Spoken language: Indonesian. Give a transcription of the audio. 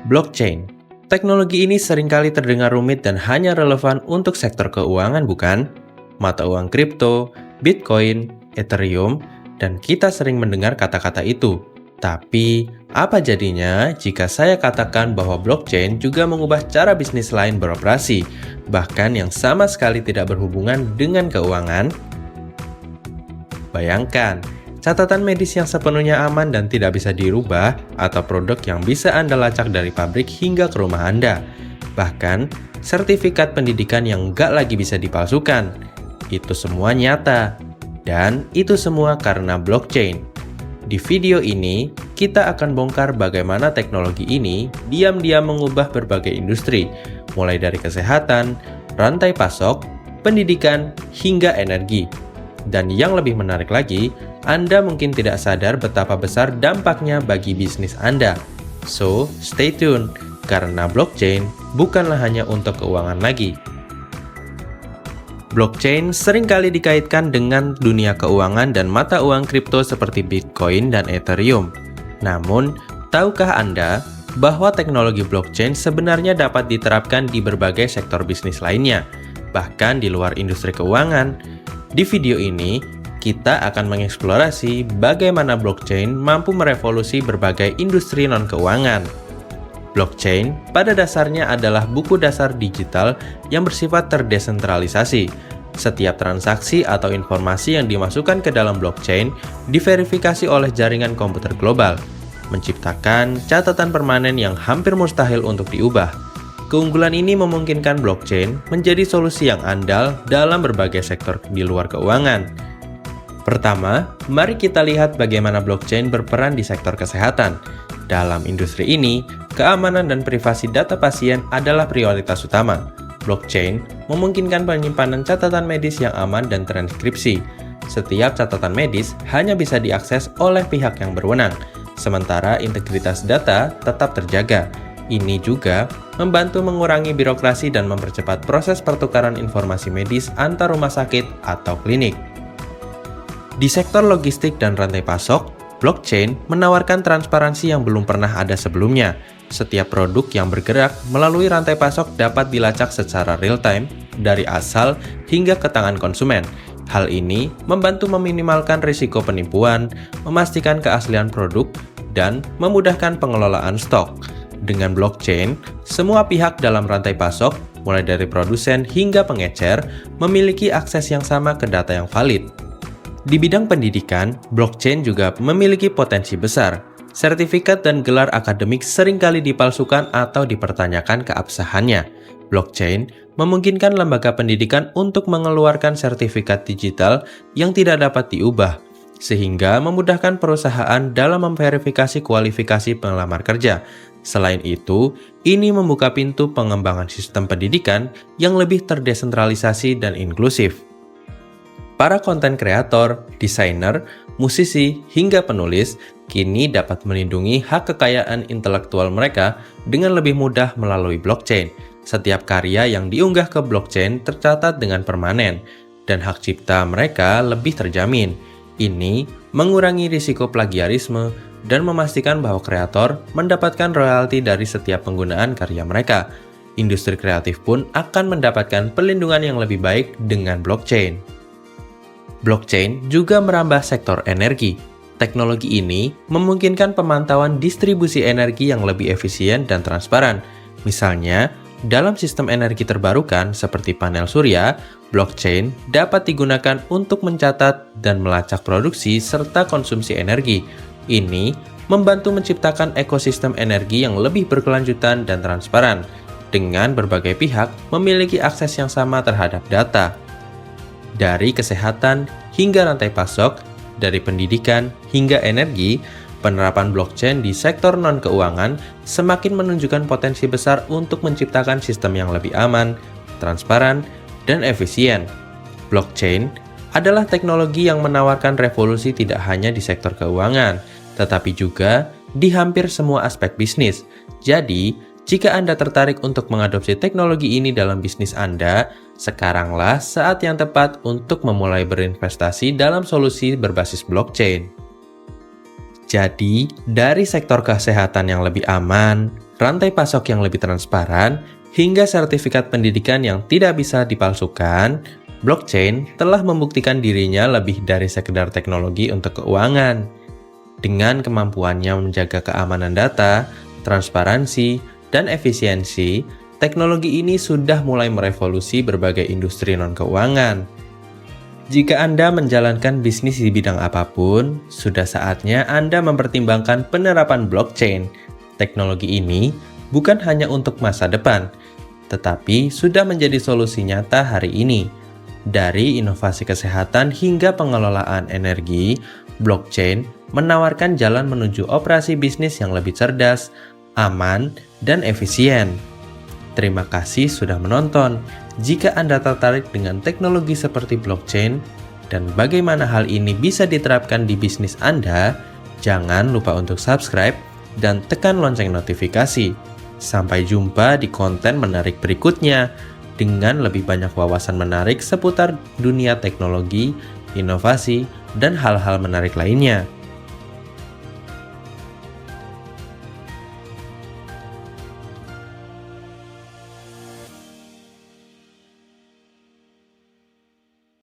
Blockchain. Teknologi ini seringkali terdengar rumit dan hanya relevan untuk sektor keuangan, bukan? Mata uang kripto, Bitcoin, Ethereum, dan kita sering mendengar kata-kata itu. Tapi, apa jadinya jika saya katakan bahwa blockchain juga mengubah cara bisnis lain beroperasi, bahkan yang sama sekali tidak berhubungan dengan keuangan? Bayangkan, catatan medis yang sepenuhnya aman dan tidak bisa dirubah, atau produk yang bisa Anda lacak dari pabrik hingga ke rumah Anda. Bahkan, sertifikat pendidikan yang nggak lagi bisa dipalsukan. Itu semua nyata. Dan itu semua karena blockchain. Di video ini, kita akan bongkar bagaimana teknologi ini diam-diam mengubah berbagai industri, mulai dari kesehatan, rantai pasok, pendidikan, hingga energi. Dan yang lebih menarik lagi, Anda mungkin tidak sadar betapa besar dampaknya bagi bisnis Anda. So, stay tuned, karena blockchain bukanlah hanya untuk keuangan lagi. Blockchain seringkali dikaitkan dengan dunia keuangan dan mata uang kripto seperti Bitcoin dan Ethereum. Namun, tahukah Anda bahwa teknologi blockchain sebenarnya dapat diterapkan di berbagai sektor bisnis lainnya, bahkan di luar industri keuangan? Di video ini, kita akan mengeksplorasi bagaimana blockchain mampu merevolusi berbagai industri non-keuangan. Blockchain pada dasarnya adalah buku dasar digital yang bersifat terdesentralisasi. Setiap transaksi atau informasi yang dimasukkan ke dalam blockchain diverifikasi oleh jaringan komputer global, menciptakan catatan permanen yang hampir mustahil untuk diubah. Keunggulan ini memungkinkan blockchain menjadi solusi yang andal dalam berbagai sektor di luar keuangan. Pertama, mari kita lihat bagaimana blockchain berperan di sektor kesehatan. Dalam industri ini, keamanan dan privasi data pasien adalah prioritas utama. Blockchain memungkinkan penyimpanan catatan medis yang aman dan transkripsi. Setiap catatan medis hanya bisa diakses oleh pihak yang berwenang, sementara integritas data tetap terjaga. Ini juga membantu mengurangi birokrasi dan mempercepat proses pertukaran informasi medis antar rumah sakit atau klinik. Di sektor logistik dan rantai pasok, blockchain menawarkan transparansi yang belum pernah ada sebelumnya. Setiap produk yang bergerak melalui rantai pasok dapat dilacak secara real-time dari asal hingga ke tangan konsumen. Hal ini membantu meminimalkan risiko penipuan, memastikan keaslian produk, dan memudahkan pengelolaan stok. Dengan blockchain, semua pihak dalam rantai pasok, mulai dari produsen hingga pengecer, memiliki akses yang sama ke data yang valid. Di bidang pendidikan, blockchain juga memiliki potensi besar. Sertifikat dan gelar akademik seringkali dipalsukan atau dipertanyakan keabsahannya. Blockchain memungkinkan lembaga pendidikan untuk mengeluarkan sertifikat digital yang tidak dapat diubah, sehingga memudahkan perusahaan dalam memverifikasi kualifikasi pelamar kerja. Selain itu, ini membuka pintu pengembangan sistem pendidikan yang lebih terdesentralisasi dan inklusif. Para konten kreator, desainer, musisi, hingga penulis kini dapat melindungi hak kekayaan intelektual mereka dengan lebih mudah melalui blockchain. Setiap karya yang diunggah ke blockchain tercatat dengan permanen, dan hak cipta mereka lebih terjamin. Ini mengurangi risiko plagiarisme dan memastikan bahwa kreator mendapatkan royalti dari setiap penggunaan karya mereka. Industri kreatif pun akan mendapatkan perlindungan yang lebih baik dengan blockchain. Blockchain juga merambah sektor energi. Teknologi ini memungkinkan pemantauan distribusi energi yang lebih efisien dan transparan. Misalnya, dalam sistem energi terbarukan seperti panel surya, blockchain dapat digunakan untuk mencatat dan melacak produksi serta konsumsi energi. Ini membantu menciptakan ekosistem energi yang lebih berkelanjutan dan transparan, dengan berbagai pihak memiliki akses yang sama terhadap data. Dari kesehatan hingga rantai pasok, dari pendidikan hingga energi, penerapan blockchain di sektor non-keuangan semakin menunjukkan potensi besar untuk menciptakan sistem yang lebih aman, transparan, dan efisien. Blockchain adalah teknologi yang menawarkan revolusi tidak hanya di sektor keuangan, tetapi juga di hampir semua aspek bisnis. Jadi, jika Anda tertarik untuk mengadopsi teknologi ini dalam bisnis Anda, sekaranglah saat yang tepat untuk memulai berinvestasi dalam solusi berbasis blockchain. Jadi, dari sektor kesehatan yang lebih aman, rantai pasok yang lebih transparan, hingga sertifikat pendidikan yang tidak bisa dipalsukan, blockchain telah membuktikan dirinya lebih dari sekedar teknologi untuk keuangan. Dengan kemampuannya menjaga keamanan data, transparansi, dan efisiensi, teknologi ini sudah mulai merevolusi berbagai industri non-keuangan. Jika Anda menjalankan bisnis di bidang apapun, sudah saatnya Anda mempertimbangkan penerapan blockchain. Teknologi ini bukan hanya untuk masa depan, tetapi sudah menjadi solusi nyata hari ini. Dari inovasi kesehatan hingga pengelolaan energi, blockchain menawarkan jalan menuju operasi bisnis yang lebih cerdas, aman, dan efisien. Terima kasih sudah menonton. Jika Anda tertarik dengan teknologi seperti blockchain dan bagaimana hal ini bisa diterapkan di bisnis Anda, jangan lupa untuk subscribe dan tekan lonceng notifikasi. Sampai jumpa di konten menarik berikutnya dengan lebih banyak wawasan menarik seputar dunia teknologi, inovasi, dan hal-hal menarik lainnya.